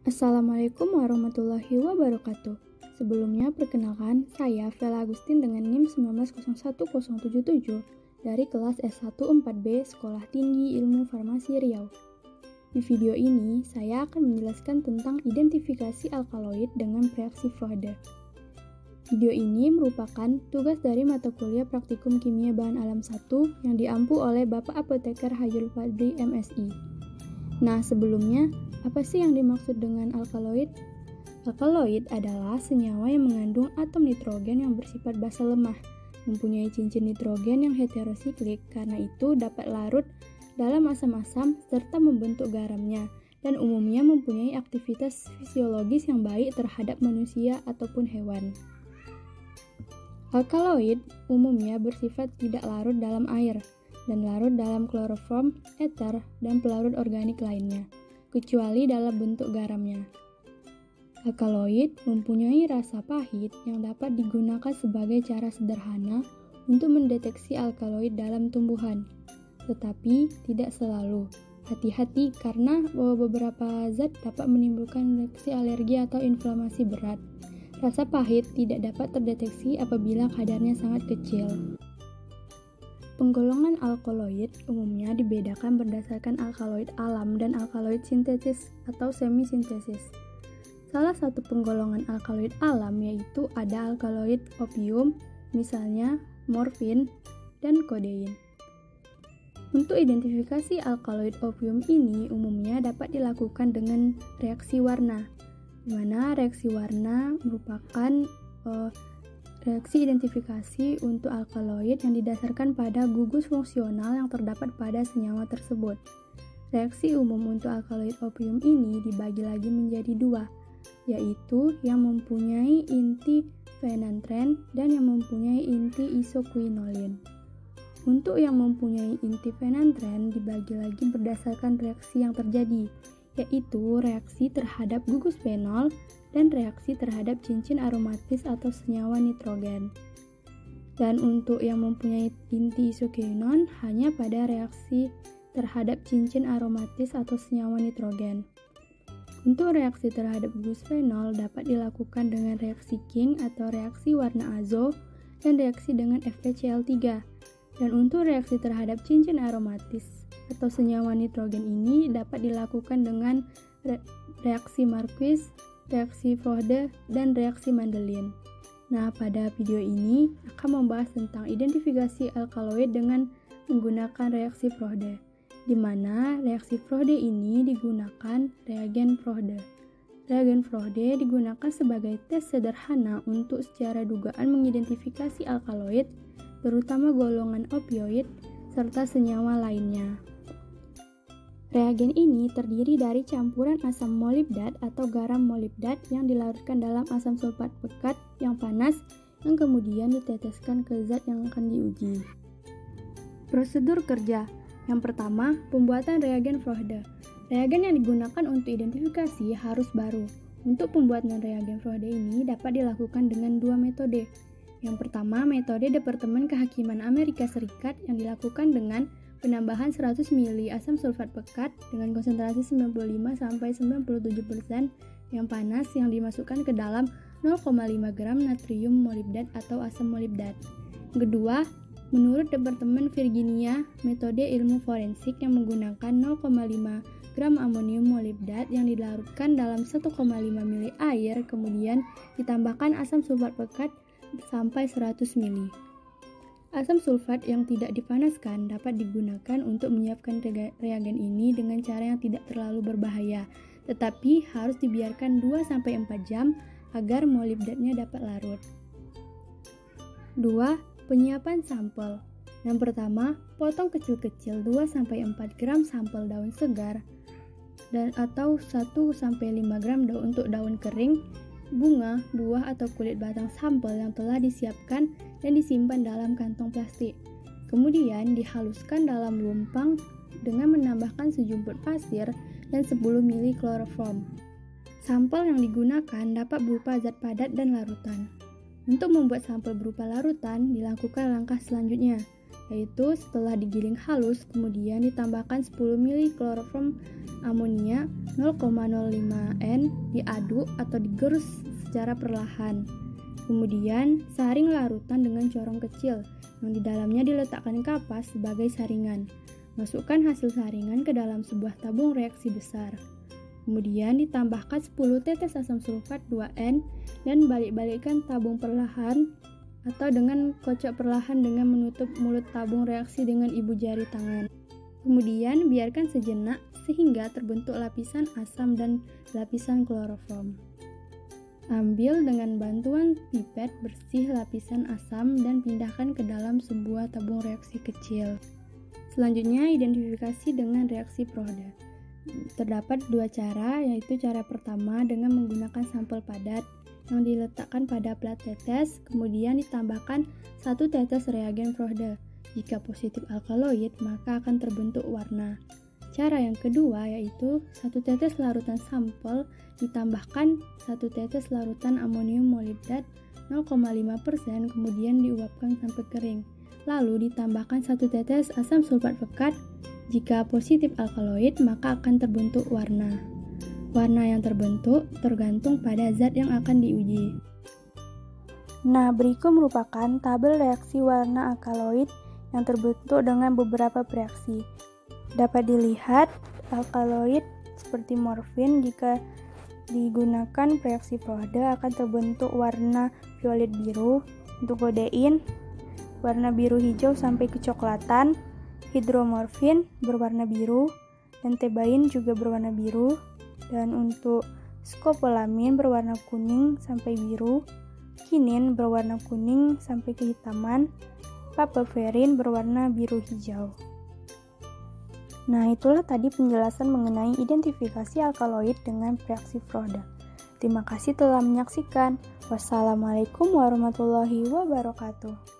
Assalamualaikum warahmatullahi wabarakatuh. Sebelumnya, perkenalkan, saya Vela Agustin dengan NIM 1901077 dari kelas S1 4B Sekolah Tinggi Ilmu Farmasi Riau. Di video ini, saya akan menjelaskan tentang identifikasi alkaloid dengan reaksi Frode. Video ini merupakan tugas dari mata kuliah Praktikum Kimia Bahan Alam 1 yang diampu oleh Bapak Apoteker Hayul Fadli MSI. Nah, sebelumnya, apa sih yang dimaksud dengan alkaloid? Alkaloid adalah senyawa yang mengandung atom nitrogen yang bersifat basa lemah, mempunyai cincin nitrogen yang heterosiklik, karena itu dapat larut dalam asam-asam serta membentuk garamnya, dan umumnya mempunyai aktivitas fisiologis yang baik terhadap manusia ataupun hewan. Alkaloid umumnya bersifat tidak larut dalam air, dan larut dalam kloroform, eter, dan pelarut organik lainnya, kecuali dalam bentuk garamnya. Alkaloid mempunyai rasa pahit yang dapat digunakan sebagai cara sederhana untuk mendeteksi alkaloid dalam tumbuhan, tetapi tidak selalu. Hati-hati karena beberapa zat dapat menimbulkan reaksi alergi atau inflamasi berat. Rasa pahit tidak dapat terdeteksi apabila kadarnya sangat kecil. Penggolongan alkaloid umumnya dibedakan berdasarkan alkaloid alam dan alkaloid sintetis atau semi-sintesis. Salah satu penggolongan alkaloid alam yaitu ada alkaloid opium, misalnya morfin dan kodein. Untuk identifikasi alkaloid opium ini umumnya dapat dilakukan dengan reaksi warna, di mana reaksi warna merupakan reaksi identifikasi untuk alkaloid yang didasarkan pada gugus fungsional yang terdapat pada senyawa tersebut. Reaksi umum untuk alkaloid opium ini dibagi lagi menjadi dua, yaitu yang mempunyai inti phenanthren dan yang mempunyai inti isoquinolin. Untuk yang mempunyai inti phenanthren dibagi lagi berdasarkan reaksi yang terjadi, yaitu reaksi terhadap gugus fenol dan reaksi terhadap cincin aromatis atau senyawa nitrogen. Dan untuk yang mempunyai inti isoquinone hanya pada reaksi terhadap cincin aromatis atau senyawa nitrogen. Untuk reaksi terhadap gugus fenol dapat dilakukan dengan reaksi King atau reaksi warna azo dan reaksi dengan FeCl3. Dan untuk reaksi terhadap cincin aromatis atau senyawa nitrogen ini dapat dilakukan dengan reaksi Marquis, reaksi Frode, dan reaksi Mandelin. Nah, pada video ini akan membahas tentang identifikasi alkaloid dengan menggunakan reaksi Frode, di mana reaksi Frode ini digunakan reagen Frode. Reagen Frode digunakan sebagai tes sederhana untuk secara dugaan mengidentifikasi alkaloid, terutama golongan opioid, serta senyawa lainnya. Reagen ini terdiri dari campuran asam molibdat atau garam molibdat yang dilarutkan dalam asam sulfat pekat yang panas yang kemudian diteteskan ke zat yang akan diuji. Prosedur kerja. Yang pertama, pembuatan reagen Frode. Reagen yang digunakan untuk identifikasi harus baru. Untuk pembuatan reagen Frode ini dapat dilakukan dengan dua metode. Yang pertama, metode Departemen Kehakiman Amerika Serikat yang dilakukan dengan penambahan 100 ml asam sulfat pekat dengan konsentrasi 95-97% yang panas yang dimasukkan ke dalam 0,5 gram natrium molibdat atau asam molibdat. Kedua, menurut Departemen Virginia, metode ilmu forensik yang menggunakan 0,5 gram amonium molibdat yang dilarutkan dalam 1,5 ml air kemudian ditambahkan asam sulfat pekat sampai 100 ml. Asam sulfat yang tidak dipanaskan dapat digunakan untuk menyiapkan reagen ini dengan cara yang tidak terlalu berbahaya, tetapi harus dibiarkan 2-4 jam agar molibdatnya dapat larut. 2. Penyiapan sampel. Yang pertama, potong kecil-kecil 2-4 gram sampel daun segar dan atau 1-5 gram untuk daun kering, bunga, buah atau kulit batang sampel yang telah disiapkan dan disimpan dalam kantong plastik. Kemudian dihaluskan dalam lumpang dengan menambahkan sejumput pasir dan 10 ml kloroform. Sampel yang digunakan dapat berupa zat padat dan larutan. Untuk membuat sampel berupa larutan, dilakukan langkah selanjutnya, yaitu setelah digiling halus, kemudian ditambahkan 10 ml kloroform amonia 0,05N diaduk atau digerus secara perlahan. Kemudian, saring larutan dengan corong kecil yang di dalamnya diletakkan kapas sebagai saringan. Masukkan hasil saringan ke dalam sebuah tabung reaksi besar. Kemudian ditambahkan 10 tetes asam sulfat 2N dan balik-balikkan tabung perlahan atau dengan kocok perlahan dengan menutup mulut tabung reaksi dengan ibu jari tangan. Kemudian biarkan sejenak sehingga terbentuk lapisan asam dan lapisan kloroform. Ambil dengan bantuan pipet bersih lapisan asam dan pindahkan ke dalam sebuah tabung reaksi kecil. Selanjutnya, identifikasi dengan reaksi Prohda. Terdapat dua cara, yaitu cara pertama dengan menggunakan sampel padat yang diletakkan pada plat tetes, kemudian ditambahkan 1 tetes reagen Prohda. Jika positif alkaloid, maka akan terbentuk warna. Cara yang kedua yaitu 1 tetes larutan sampel ditambahkan 1 tetes larutan amonium molibdat 0,5%, kemudian diuapkan sampai kering. Lalu ditambahkan 1 tetes asam sulfat pekat. Jika positif alkaloid, maka akan terbentuk warna. Warna yang terbentuk tergantung pada zat yang akan diuji. Nah, berikut merupakan tabel reaksi warna alkaloid yang terbentuk dengan beberapa reaksi. Dapat dilihat, alkaloid seperti morfin jika digunakan reaksi Prohda akan terbentuk warna violet biru. Untuk kodein, warna biru hijau sampai kecoklatan. Hidromorfin berwarna biru dan tebain juga berwarna biru. Dan untuk skopolamin berwarna kuning sampai biru. Kinin berwarna kuning sampai kehitaman. Papaverin berwarna biru hijau. Nah, itulah tadi penjelasan mengenai identifikasi alkaloid dengan reaksi Prohda. Terima kasih telah menyaksikan. Wassalamualaikum warahmatullahi wabarakatuh.